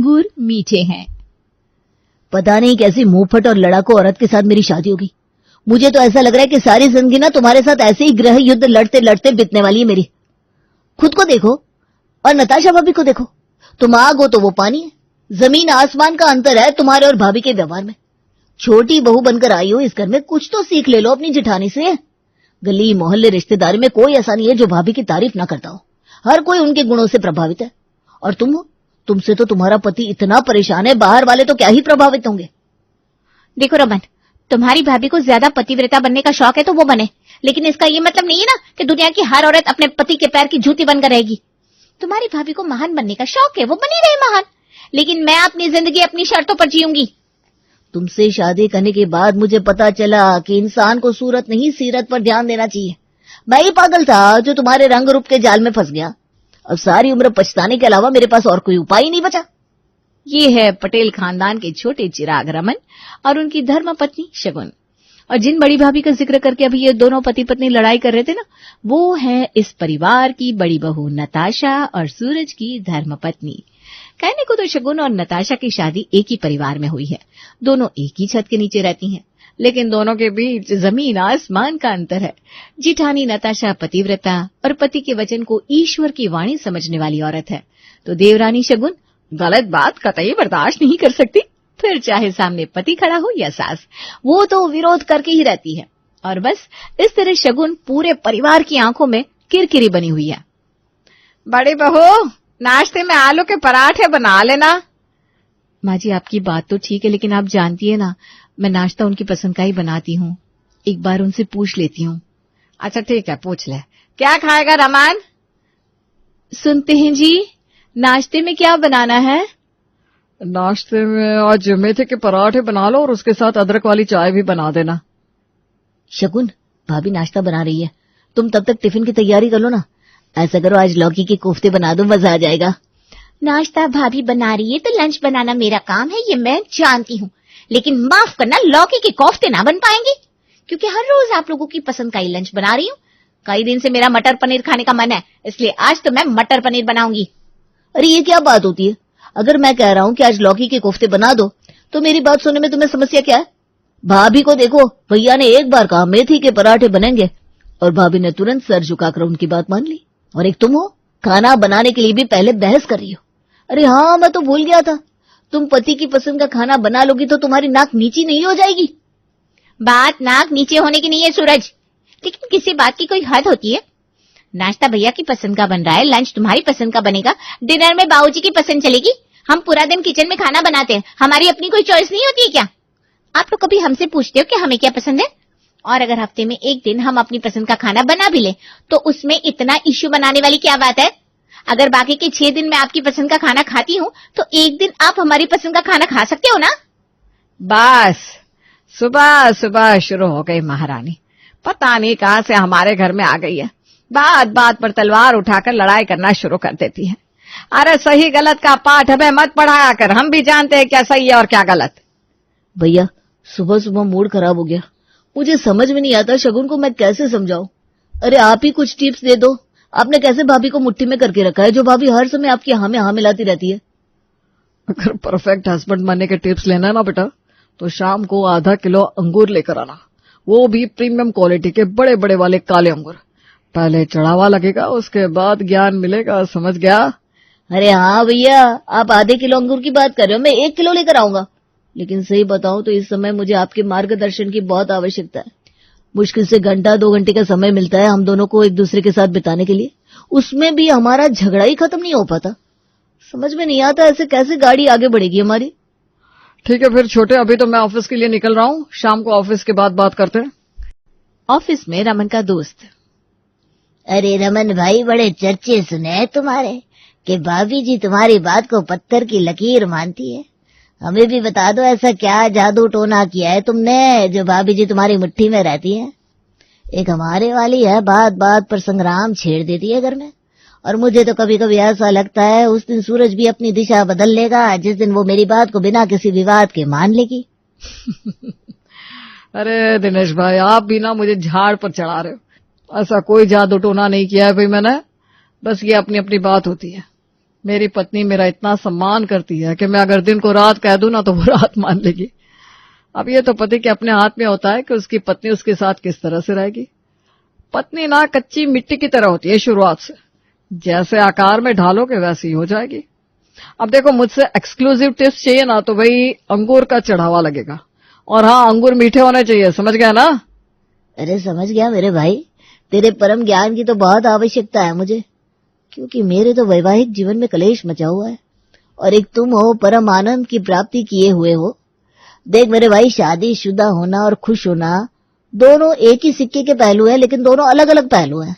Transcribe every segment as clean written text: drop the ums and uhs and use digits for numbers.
अंगूर मीठे हैं। पता नहीं कैसी मुंहफट और लड़ाकू औरत के साथ मेरी शादी होगी। मुझे तो ऐसा लग रहा है कि सारी जिंदगी ना तुम्हारे साथ ऐसे ही गृह युद्ध लड़ते लड़ते बीतने वाली है मेरी। खुद को देखो और नताशा भाभी को देखो। तुम आग हो तो वो पानी है। जमीन आसमान का अंतर है तुम्हारे और भाभी के व्यवहार में। छोटी बहू बनकर आई हो इस घर में, कुछ तो सीख ले लो अपनी जेठानी से। गली मोहल्ले रिश्तेदारी में कोई ऐसा नहीं है जो भाभी की तारीफ ना करता हो। हर कोई उनके गुणों से प्रभावित है। और तुम हो, तुमसे तो तुम्हारा पति इतना परेशान है, बाहर वाले तो क्या ही प्रभावित होंगे। देखो रमन, तुम्हारी भाभी को ज्यादा पतिव्रता बनने का शौक है तो वो बने, लेकिन इसका ये मतलब नहीं है ना कि दुनिया की हर औरत अपने पति के पैर की जूती बनकर रहेगी। तुम्हारी भाभी को महान बनने का शौक है, वो बनी रहे महान, लेकिन मैं अपनी जिंदगी अपनी शर्तों पर जीऊंगी। तुमसे शादी करने के बाद मुझे पता चला कि इंसान को सूरत नहीं सीरत पर ध्यान देना चाहिए। मैं ही पागल था जो तुम्हारे रंग रूप के जाल में फंस गया। अब सारी उम्र पछताने के अलावा मेरे पास और कोई उपाय ही नहीं बचा। ये है पटेल खानदान के छोटे चिराग रमन और उनकी धर्म पत्नी शगुन। और जिन बड़ी भाभी का जिक्र करके अभी ये दोनों पति पत्नी लड़ाई कर रहे थे ना, वो है इस परिवार की बड़ी बहू नताशा और सूरज की धर्म पत्नी। कहने को तो शगुन और नताशा की शादी एक ही परिवार में हुई है। दोनों एक ही छत के नीचे रहती हैं, लेकिन दोनों के बीच जमीन आसमान का अंतर है। जिठानी नताशा पतिव्रता और पति के वचन को ईश्वर की वाणी समझने वाली औरत है, तो देवरानी शगुन गलत बात कतई बर्दाश्त नहीं कर सकती। फिर चाहे सामने पति खड़ा हो या सास, वो तो विरोध करके ही रहती है। और बस इस तरह शगुन पूरे परिवार की आंखों में किरकिरी बनी हुई है। बड़ी बहू, नाश्ते में आलू के पराठे बना लेना। माँ जी, आपकी बात तो ठीक है, लेकिन आप जानती है ना, मैं नाश्ता उनकी पसंद का ही बनाती हूँ। एक बार उनसे पूछ लेती हूँ। अच्छा ठीक है, पूछ ले। क्या खाएगा रमान? सुनते हैं जी, नाश्ते में क्या बनाना है? नाश्ते में आज मेथे के पराठे बना लो और उसके साथ अदरक वाली चाय भी बना देना। शगुन, भाभी नाश्ता बना रही है, तुम तब तक टिफिन की तैयारी कर लो ना। ऐसा करो, आज लौकी के कोफ्ते बना दो, मजा आ जाएगा। नाश्ता भाभी बना रही है तो लंच बनाना मेरा काम है, ये मैं जानती हूँ, लेकिन माफ करना, लौकी के कोफ्ते ना बन पाएंगे, क्योंकि हर रोज आप लोगों की पसंद का ही लंच बना रही हूँ। कई दिन से मेरा मटर पनीर खाने का मन है, इसलिए आज तो मैं मटर पनीर बनाऊंगी। अरे ये क्या बात होती है? अगर मैं कह रहा हूँ कि आज लौकी के कोफ्ते बना दो, तो मेरी बात सुनने में तुम्हें समस्या क्या है? भाभी को देखो, भैया ने एक बार कहा मेथी के पराठे बनेंगे और भाभी ने तुरंत सर झुकाकर उनकी बात मान ली। और एक तुम हो, खाना बनाने के लिए भी पहले बहस कर रही हो। अरे हाँ, मैं तो भूल गया था, तुम पति की पसंद का खाना बना लोगी तो तुम्हारी नाक नीची नहीं हो जाएगी। बात नाक नीचे होने की नहीं है सूरज, लेकिन किसी बात की कोई हद होती है। नाश्ता भैया की पसंद का बन रहा है, लंच तुम्हारी पसंद का बनेगा, डिनर में बाबूजी की पसंद चलेगी। हम पूरा दिन किचन में खाना बनाते हैं, हमारी अपनी कोई चॉइस नहीं होती है क्या? आप लोग कभी हमसे पूछते हो कि हमें क्या पसंद है? और अगर हफ्ते में एक दिन हम अपनी पसंद का खाना बना भी ले, तो उसमें इतना इश्यू बनाने वाली क्या बात है? अगर बाकी के 6 दिन मैं आपकी पसंद का खाना खाती हूँ, तो एक दिन आप हमारी पसंद का खाना खा सकते हो ना? बस सुबह सुबह शुरू हो गई महारानी, पता नहीं कहां से हमारे घर में आ गई है। बात बात पर तलवार उठाकर लड़ाई करना शुरू कर देती है। अरे सही गलत का पाठ हमें मत पढ़ाया कर, हम भी जानते हैं क्या सही है और क्या गलत। भैया, सुबह सुबह मूड खराब हो गया, मुझे समझ में नहीं आता शगुन को मैं कैसे समझाऊं। अरे आप ही कुछ टिप्स दे दो। आपने कैसे भाभी को मुट्ठी में करके रखा है, जो भाभी हर समय आपकी हाँ में हाँ मिलाती रहती है? अगर परफेक्ट हस्बैंड बनने के टिप्स लेना है ना बेटा, तो शाम को आधा किलो अंगूर लेकर आना, वो भी प्रीमियम क्वालिटी के बड़े बड़े वाले काले अंगूर। पहले चढ़ावा लगेगा, उसके बाद ज्ञान मिलेगा, समझ गया? अरे हाँ भैया, आप आधे किलो अंगूर की बात कर रहे हो, मैं 1 किलो लेकर आऊंगा। लेकिन सही बताऊं तो इस समय मुझे आपके मार्गदर्शन की बहुत आवश्यकता है। मुश्किल से घंटा 2 घंटे का समय मिलता है हम दोनों को एक दूसरे के साथ बिताने के लिए, उसमें भी हमारा झगड़ा ही खत्म नहीं हो पाता। समझ में नहीं आता ऐसे कैसे गाड़ी आगे बढ़ेगी हमारी। ठीक है फिर छोटे, अभी तो मैं ऑफिस के लिए निकल रहा हूँ, शाम को ऑफिस के बाद बात करते हैं। ऑफिस में रमन का दोस्त। अरे रमन भाई, बड़े चर्चे सुने हैं तुम्हारे कि भाभी जी तुम्हारी बात को पत्थर की लकीर मानती है। हमें भी बता दो, ऐसा क्या जादू टोना किया है तुमने जो भाभी जी तुम्हारी मुट्ठी में रहती है? एक हमारे वाली है, बात बात पर संग्राम छेड़ देती है घर में। और मुझे तो कभी कभी ऐसा लगता है उस दिन सूरज भी अपनी दिशा बदल लेगा, जिस दिन वो मेरी बात को बिना किसी विवाद के मान लेगी। अरे दिनेश भाई, आप भी ना मुझे झाड़ पर चढ़ा रहे हो। ऐसा कोई जादू टोना नहीं किया है भाई मैंने, बस ये अपनी अपनी बात होती है। मेरी पत्नी मेरा इतना सम्मान करती है कि मैं अगर दिन को रात कह दूं ना तो वो रात मान लेगी। अब ये तो पति के अपने हाथ में होता है कि उसकी पत्नी उसके साथ किस तरह से रहेगी। पत्नी ना कच्ची मिट्टी की तरह होती है शुरुआत से, जैसे आकार में ढालोगे वैसी हो जाएगी। अब देखो, मुझसे एक्सक्लूसिव टिप्स चाहिए ना तो भाई अंगूर का चढ़ावा लगेगा, और हाँ, अंगूर मीठे होने चाहिए, समझ गया ना? अरे समझ गया मेरे भाई, तेरे परम ज्ञान की तो बहुत आवश्यकता है मुझे, क्योंकि मेरे तो वैवाहिक जीवन में कलेश मचा हुआ है और एक तुम हो परम आनंद की प्राप्ति किए हुए हो। देख मेरे भाई, शादीशुदा होना और खुश होना दोनों एक ही सिक्के के पहलू है, लेकिन दोनों अलग अलग पहलू हैं।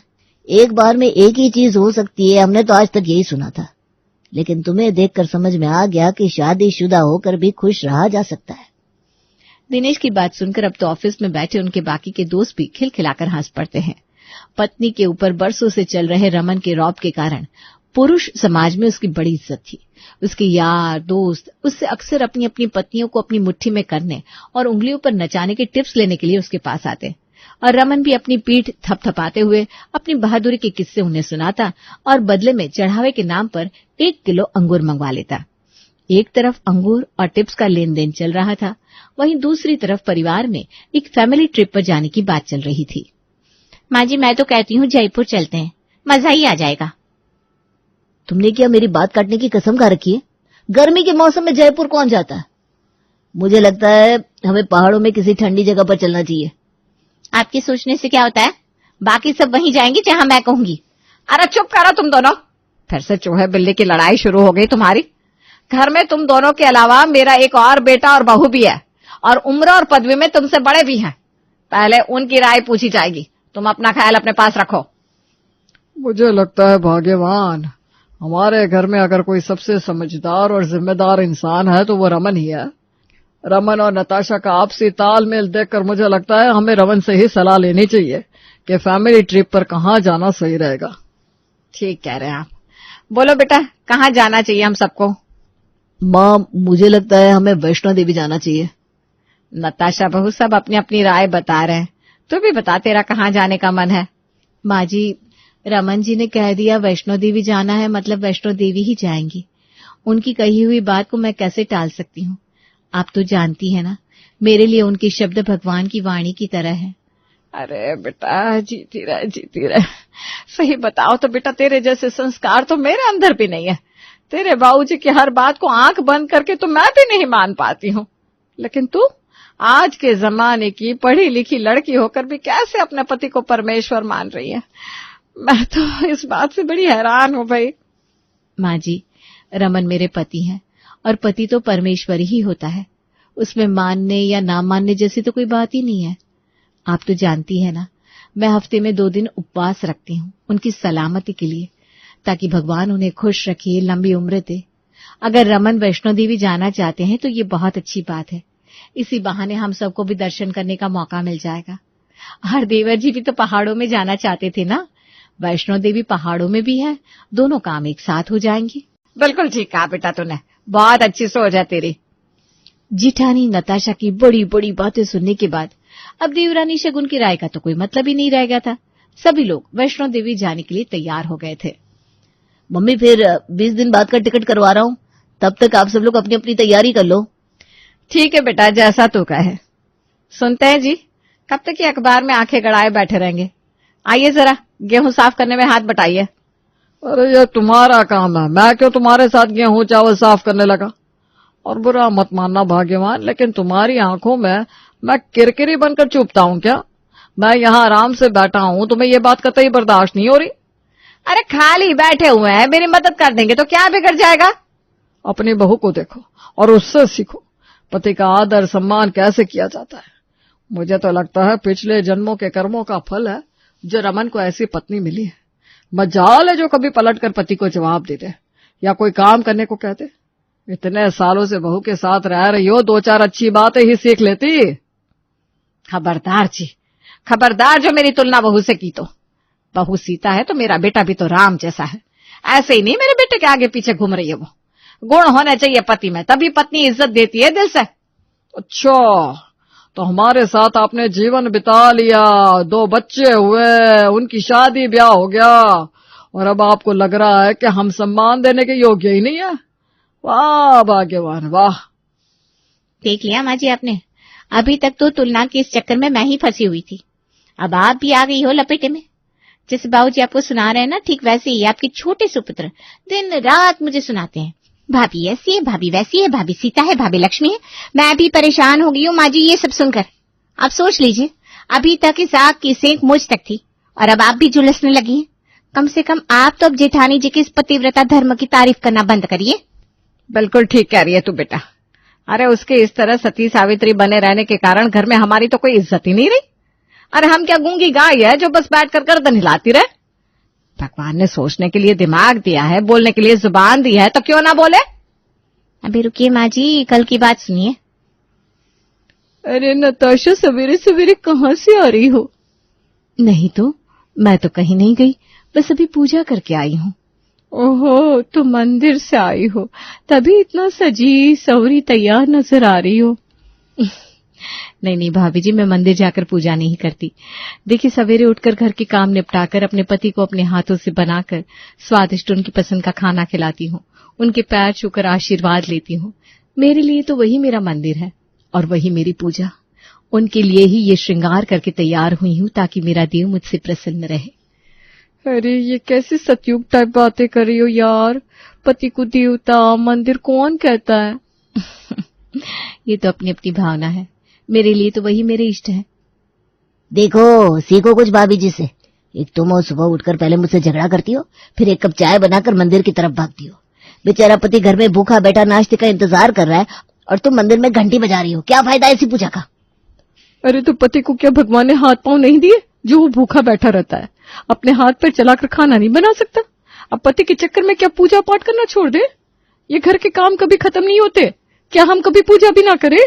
एक बार में एक ही चीज हो सकती है, हमने तो आज तक यही सुना था, लेकिन तुम्हें देखकर समझ में आ गया कि शादीशुदा होकर भी खुश रहा जा सकता है। दिनेश की बात सुनकर अब तो ऑफिस में बैठे उनके बाकी के दोस्त भी खिलखिलाकर हंस पड़ते हैं। पत्नी के ऊपर बरसों से चल रहे रमन के रौब के कारण पुरुष समाज में उसकी बड़ी इज्जत थी। उसके यार दोस्त उससे अक्सर अपनी अपनी पत्नियों को अपनी मुट्ठी में करने और उंगलियों पर नचाने के टिप्स लेने के लिए उसके पास आते, और रमन भी अपनी पीठ थपथपाते हुए अपनी बहादुरी के किस्से उन्हें सुनाता और बदले में चढ़ावे के नाम पर 1 किलो अंगूर मंगवा लेता। एक तरफ अंगूर और टिप्स का लेन देन चल रहा था, वहीं दूसरी तरफ परिवार में एक फैमिली ट्रिप पर जाने की बात चल रही थी। माँ जी, मैं तो कहती हूँ जयपुर चलते हैं, मजा ही आ जाएगा। तुमने क्या मेरी बात काटने की कसम खा रखी है? गर्मी के मौसम में जयपुर कौन जाता है? मुझे लगता है हमें पहाड़ों में किसी ठंडी जगह पर चलना चाहिए। आपके सोचने से क्या होता है, बाकी सब वहीं जाएंगे जहां मैं कहूंगी। अरे चुप करो तुम दोनों, फिर से चूहे बिल्ली की लड़ाई शुरू हो गई तुम्हारी। घर में तुम दोनों के अलावा मेरा एक और बेटा और बहू भी है, और उम्र और पदवी में तुमसे बड़े भी हैं। पहले उनकी राय पूछी जाएगी, तुम अपना ख्याल अपने पास रखो। मुझे लगता है भाग्यवान हमारे घर में अगर कोई सबसे समझदार और जिम्मेदार इंसान है तो वो रमन ही है। रमन और नताशा का आपसी तालमेल देखकर मुझे लगता है हमें रमन से ही सलाह लेनी चाहिए कि फैमिली ट्रिप पर कहाँ जाना सही रहेगा। ठीक कह रहे हैं आप। बोलो बेटा, कहाँ जाना चाहिए हम सबको? माँ, मुझे लगता है हमें वैष्णो देवी जाना चाहिए। नताशा बहू सब अपनी अपनी राय बता रहे हैं, तू भी बता तेरा कहाँ जाने का मन है। माँ जी, रमन जी ने कह दिया वैष्णो देवी जाना है, मतलब वैष्णो देवी ही जाएंगी। उनकी कही हुई बात को मैं कैसे टाल सकती हूँ? आप तो जानती है ना, मेरे लिए उनके शब्द भगवान की वाणी की तरह है। अरे बेटा, जीती रहे। सही बताओ तो बेटा, तेरे जैसे संस्कार तो मेरे अंदर भी नहीं है। तेरे बाबूजी की हर बात को आंख बंद करके तो मैं भी नहीं मान पाती हूँ, लेकिन तू आज के जमाने की पढ़ी लिखी लड़की होकर भी कैसे अपने पति को परमेश्वर मान रही है? मैं तो इस बात से बड़ी हैरान हूँ भाई। माँ जी, रमन मेरे पति हैं, और पति तो परमेश्वर ही होता है, उसमें मानने या ना मानने जैसी तो कोई बात ही नहीं है। आप तो जानती है ना, मैं हफ्ते में 2 दिन उपवास रखती हूँ उनकी सलामती के लिए, ताकि भगवान उन्हें खुश रखे, लंबी उम्र दे। अगर रमन वैष्णो देवी जाना चाहते हैं तो ये बहुत अच्छी बात है। इसी बहाने हम सबको भी दर्शन करने का मौका मिल जाएगा। और देवर जी भी तो पहाड़ों में जाना चाहते थे ना, वैष्णो देवी पहाड़ों में भी है, दोनों काम एक साथ हो जाएंगे। बिल्कुल ठीक कहा बेटा तूने, बहुत अच्छी सोच है तेरी। जिठानी नताशा की बड़ी बड़ी बातें सुनने के बाद अब देवरानी शगुन की राय का तो कोई मतलब ही नहीं रह गया था। सभी लोग वैष्णो देवी जाने के लिए तैयार हो गए थे। मम्मी, फिर 20 दिन बाद का टिकट करवा रहा हूँ, तब तक आप सब लोग अपनी अपनी तैयारी कर लो। ठीक है बेटा, जैसा तू कहे। सुनते हैं जी, कब तक ये अखबार में आंखें गड़ाए बैठे रहेंगे? आइए जरा गेहूं साफ करने में हाथ बटाइए। अरे ये तुम्हारा काम है, मैं क्यों तुम्हारे साथ गेहूं चावल साफ करने लगा? और बुरा मत मानना भाग्यवान, लेकिन तुम्हारी आंखों में मैं किरकिरी बनकर चुभता हूँ क्या? मैं यहाँ आराम से बैठा हूँ, तुम्हें ये बात कतई बर्दाश्त नहीं हो रही? अरे खाली बैठे हुए हैं, मेरी मदद कर देंगे तो क्या बिगड़ जाएगा? अपनी बहू को देखो और उससे सीखो, पति का आदर सम्मान कैसे किया जाता है। मुझे तो लगता है पिछले जन्मों के कर्मों का फल है जो रमन को ऐसी पत्नी मिली है। मजाल है जो कभी पलट कर पति को जवाब देते या कोई काम करने को कहते। इतने सालों से बहू के साथ रह रही हो, 2-4 अच्छी बातें ही सीख लेती। खबरदार जी, खबरदार जो मेरी तुलना बहू से की तो। बहू सीता है तो मेरा बेटा भी तो राम जैसा है, ऐसे ही नहीं मेरे बेटे के आगे पीछे घूम रही है वो। गुण होने चाहिए पति में, तभी पत्नी इज्जत देती है दिल से। अच्छा, तो हमारे साथ आपने जीवन बिता लिया, 2 बच्चे हुए, उनकी शादी ब्याह हो गया, और अब आपको लग रहा है कि हम सम्मान देने के योग्य ही नहीं है। वाह भाग्यवान वाह। देख लिया माँ जी आपने, अभी तक तो तुलना के इस चक्कर में मैं ही फंसी हुई थी, अब आप भी आ गई हो लपेटे में। जैसे बाबूजी आपको सुना रहे हैं ना, ठीक वैसे ही आपके छोटे सुपुत्र दिन रात मुझे सुनाते हैं, भाभी ऐसी है, भाभी वैसी है, भाभी सीता है, भाभी लक्ष्मी है। मैं भी परेशान हो गई हूँ माँ जी ये सब सुनकर। आप सोच लीजिए, अभी तक इस आग की सेंक मुझ तक थी और अब आप भी झुलसने लगी हैं। कम से कम आप तो अब जेठानी जी के इस पतिव्रता धर्म की तारीफ करना बंद करिए। बिल्कुल ठीक कह रही है तू बेटा। अरे उसके इस तरह सती सावित्री बने रहने के कारण घर में हमारी तो कोई इज्जत ही नहीं रही। अरे हम क्या गूंगी गाय है जो बस बैठ कर गर्दन हिलाती रहे? भगवान ने सोचने के लिए दिमाग दिया है, बोलने के लिए जुबान दी है, तो क्यों ना बोले। अभी रुकिए माँ जी, कल की बात सुनिए। अरे नताशा सवेरे सवेरे कहाँ से आ रही हो? नहीं तो मैं तो कहीं नहीं गई, बस अभी पूजा करके आई हूँ। ओहो, तो मंदिर से आई हो, तभी इतना सजी सवरी तैयार नजर आ रही हो। नहीं नहीं भाभी जी, मैं मंदिर जाकर पूजा नहीं करती। देखिए सवेरे उठकर घर के काम निपटाकर अपने पति को अपने हाथों से बनाकर स्वादिष्ट उनकी पसंद का खाना खिलाती हूँ, उनके पैर छूकर आशीर्वाद लेती हूँ। मेरे लिए तो वही मेरा मंदिर है और वही मेरी पूजा। उनके लिए ही ये श्रृंगार करके तैयार हुई हूँ ताकि मेरा देव मुझसे प्रसन्न रहे। अरे ये कैसी सतयुग टाइप बातें कर रही हो यार। पति को देवता मंदिर कौन कहता है? ये तो अपनी अपनी भावना है, मेरे लिए तो वही मेरे इष्ट है। देखो सीखो कुछ भाभी जी से। एक तुम हो सुबह उठकर पहले मुझसे झगड़ा करती हो, फिर एक कप चाय बनाकर मंदिर की तरफ भागती हो। बेचारा पति घर में भूखा बैठा नाश्ते का इंतजार कर रहा है और तुम मंदिर में घंटी बजा रही हो। क्या फायदा ऐसी पूजा का? अरे तो पति को क्या भगवान ने हाथ पांव नहीं दिए जो वो भूखा बैठा रहता है? अपने हाथ पर चलाकर खाना नहीं बना सकता? अब पति के चक्कर में क्या पूजा पाठ करना छोड़ दे? ये घर के काम कभी खत्म नहीं होते, क्या हम कभी पूजा भी ना करें?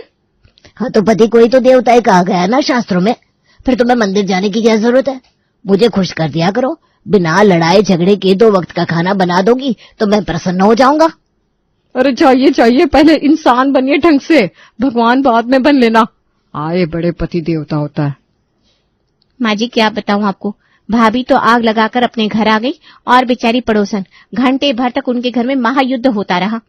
हाँ तो पति को ही तो देवता ही कहा गया ना शास्त्रों में, फिर तुम्हें मंदिर जाने की क्या जरूरत है? मुझे खुश कर दिया करो, बिना लड़ाई झगड़े के 2 वक्त का खाना बना दोगी तो मैं प्रसन्न हो जाऊंगा। अरे चाहिए पहले इंसान बनिए ढंग से, भगवान बाद में बन लेना। आए बड़े पति देवता होता है। माँ जी क्या बताऊं आपको, भाभी तो आग लगाकर अपने घर आ गई और बेचारी पड़ोसन घंटे भर तक उनके घर में महायुद्ध होता रहा।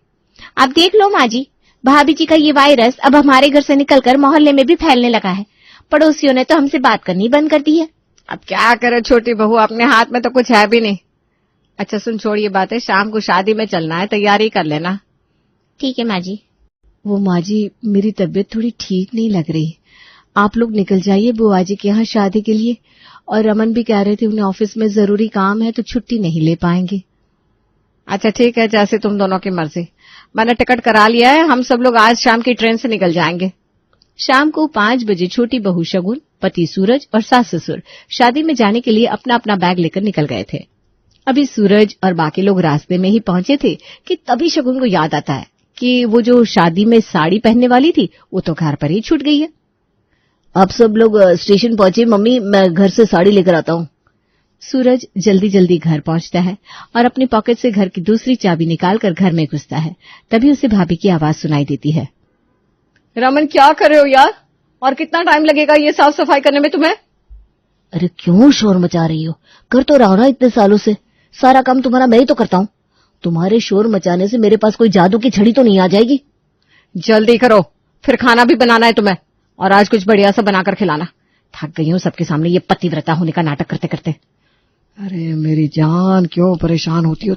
अब देख लो माँ जी, भाभी जी का ये वायरस अब हमारे घर से निकलकर मोहल्ले में भी फैलने लगा है। पड़ोसियों ने तो हमसे बात करनी बंद कर दी है। अब क्या करे छोटी बहू, अपने हाथ में तो कुछ है भी नहीं। अच्छा सुन, छोड़िए बातें, शाम को शादी में चलना है, तैयारी कर लेना। ठीक है माँ जी। वो माँ जी, मेरी तबीयत थोड़ी ठीक नहीं लग रही, आप लोग निकल जाइए बुआ जी के यहाँ शादी के लिए। और रमन भी कह रहे थे उन्हें ऑफिस में जरूरी काम है तो छुट्टी नहीं ले पाएंगे। अच्छा ठीक है, जैसे तुम दोनों की मर्जी। मैंने टिकट करा लिया है, हम सब लोग आज शाम की ट्रेन से निकल जाएंगे। शाम को 5 बजे छोटी बहू शगुन, पति सूरज और सास ससुर शादी में जाने के लिए अपना अपना बैग लेकर निकल गए थे। अभी सूरज और बाकी लोग रास्ते में ही पहुंचे थे कि तभी शगुन को याद आता है कि वो जो शादी में साड़ी पहनने वाली थी वो तो घर पर ही छूट गई है। अब सब लोग स्टेशन पहुंचे मम्मी, मैं घर से साड़ी लेकर आता हूँ। सूरज जल्दी जल्दी घर पहुंचता है और अपनी पॉकेट से घर की दूसरी चाबी निकालकर घर में घुसता है। तभी उसे भाभी की आवाज सुनाई देती है। रमन क्या कर रहे हो यार, और कितना टाइम लगेगा ये साफ सफाई करने में तुम्हें? अरे क्यों शोर मचा रही हो? कर तो रहा हूं ना इतने सालों से, सारा काम तुम्हारा मैं ही तो करता हूँ। तुम्हारे शोर मचाने से मेरे पास कोई जादू की छड़ी तो नहीं आ जाएगी? जल्दी करो, फिर खाना भी बनाना है तुम्हें, और आज कुछ बढ़िया सा बनाकर खिलाना। थक गई हूँ सबके सामने ये पतिव्रता होने का नाटक करते करते। अरे मेरी जान, क्यों परेशान होती हो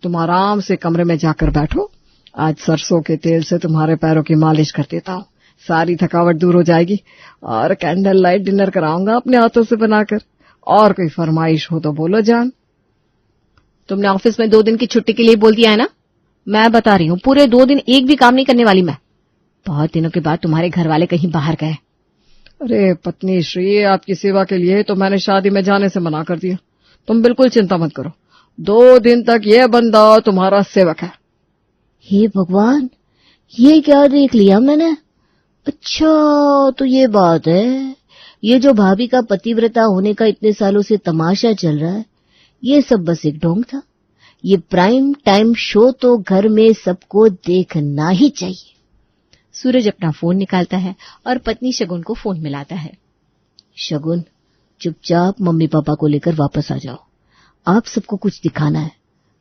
तुम आराम से कमरे में जाकर बैठो। आज सरसों के तेल से तुम्हारे पैरों की मालिश कर देता हूँ, सारी थकावट दूर हो जाएगी। और कैंडल लाइट डिनर कराऊंगा अपने हाथों से बनाकर। और कोई फरमाइश हो तो बोलो जान। तुमने ऑफिस में 2 दिन की छुट्टी के लिए बोल दिया है ना? मैं बता रही हूँ, पूरे 2 दिन एक भी काम नहीं करने वाली मैं। बहुत दिनों के बाद तुम्हारे घर वाले कहीं बाहर गए। अरे पत्नी श्री, आपकी सेवा के लिए तो मैंने शादी में जाने से मना कर दिया। तुम बिल्कुल चिंता मत करो, 2 दिन तक ये बंदा तुम्हारा सेवक है। हे भगवान, ये क्या देख लिया मैंने? अच्छा तो ये बात है, ये जो भाभी का पतिव्रता होने का इतने सालों से तमाशा चल रहा है, ये सब बस एक ढोंग था। ये प्राइम टाइम शो तो घर में सबको देखना ही चाहिए। सूरज अपना फोन निकालता है और पत्नी शगुन को फोन मिलाता है। शगुन, चुपचाप मम्मी पापा को लेकर वापस आ जाओ। आप सबको कुछ दिखाना है।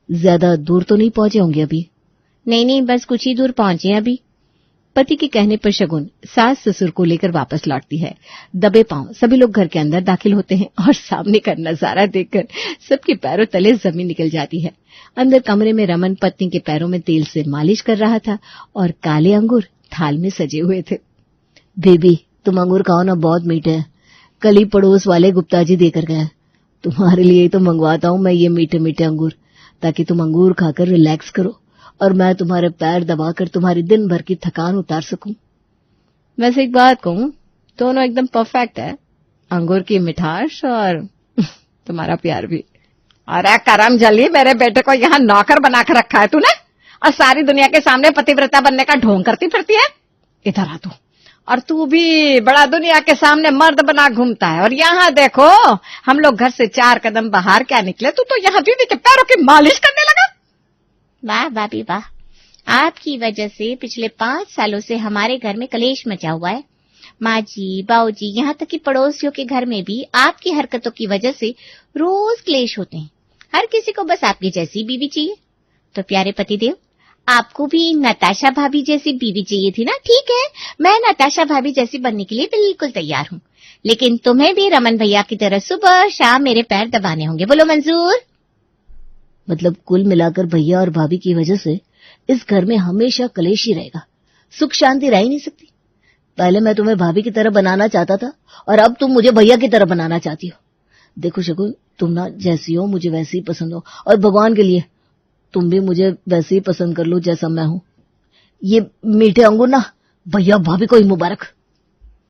ज्यादा दूर तो नहीं पहुंचे होंगे अभी? नहीं, बस कुछ ही दूर पहुंचे हैं अभी। पति के कहने पर शगुन सास ससुर को लेकर वापस लौटती है। दबे पांव सभी लोग घर के अंदर दाखिल होते हैं और सामने का नजारा देखकर सबके पैरों तले जमीन निकल जाती है। अंदर कमरे में रमन पत्नी के पैरों में तेल से मालिश कर रहा था और काले अंगूर थाल में सजे हुए थे। बेबी, तुम अंगूर खाओ ना, बहुत मीठे हैं। कल ही पड़ोस वाले गुप्ता जी देकर गए। तुम्हारे लिए तो मंगवाता हूं मैं ये मीठे मीठे अंगूर, ताकि तुम अंगूर खाकर रिलैक्स करो और मैं तुम्हारे पैर दबाकर तुम्हारी दिन भर की थकान उतार सकूं। वैसे एक बात कहूं, दोनों एकदम परफेक्ट है, अंगूर की मिठास और तुम्हारा प्यार भी। अरे करम जली, मेरे बेटे को यहाँ नौकर बनाकर रखा है तूने और सारी दुनिया के सामने पतिव्रता बनने का ढोंग करती फिरती है। इधर आ तू। और तू भी बड़ा दुनिया के सामने मर्द बना घूमता है और यहाँ देखो हम लोग घर से 4 कदम बाहर क्या निकले, तू तो यहाँ बीवी के पैरों की मालिश करने लगा। वाह भाभी वाह, आपकी वजह से पिछले 5 सालों से हमारे घर में कलेश मचा हुआ है। माँ जी, बाऊ जी, यहाँ तक कि पड़ोसियों के घर में भी आपकी हरकतों की वजह से रोज क्लेश होते हैं। हर किसी को बस आपकी जैसी बीवी चाहिए। तो प्यारे पतिदेव, आपको भी नताशा भाभी जैसी बीवी चाहिए थी ना? ठीक है, मैं नताशा भाभी जैसी बनने के लिए बिल्कुल तैयार हूँ, लेकिन तुम्हें भी रमन भैया की तरह सुबह शाम मेरे पैर दबाने होंगे। बोलो मंजूर? मतलब कुल मिलाकर भैया और भाभी की वजह से इस घर में हमेशा कलेश ही रहेगा, सुख शांति रह ही नहीं सकती। पहले मैं तुम्हें भाभी की तरह बनाना चाहता था और अब तुम मुझे भैया की तरह बनाना चाहती हो। देखो शगुन, तुम ना जैसी हो मुझे वैसी ही पसंद हो, और भगवान के लिए तुम भी मुझे वैसे ही पसंद कर लो जैसा मैं हूं। ये मीठे अंगूर ना भैया भाभी को ही मुबारक।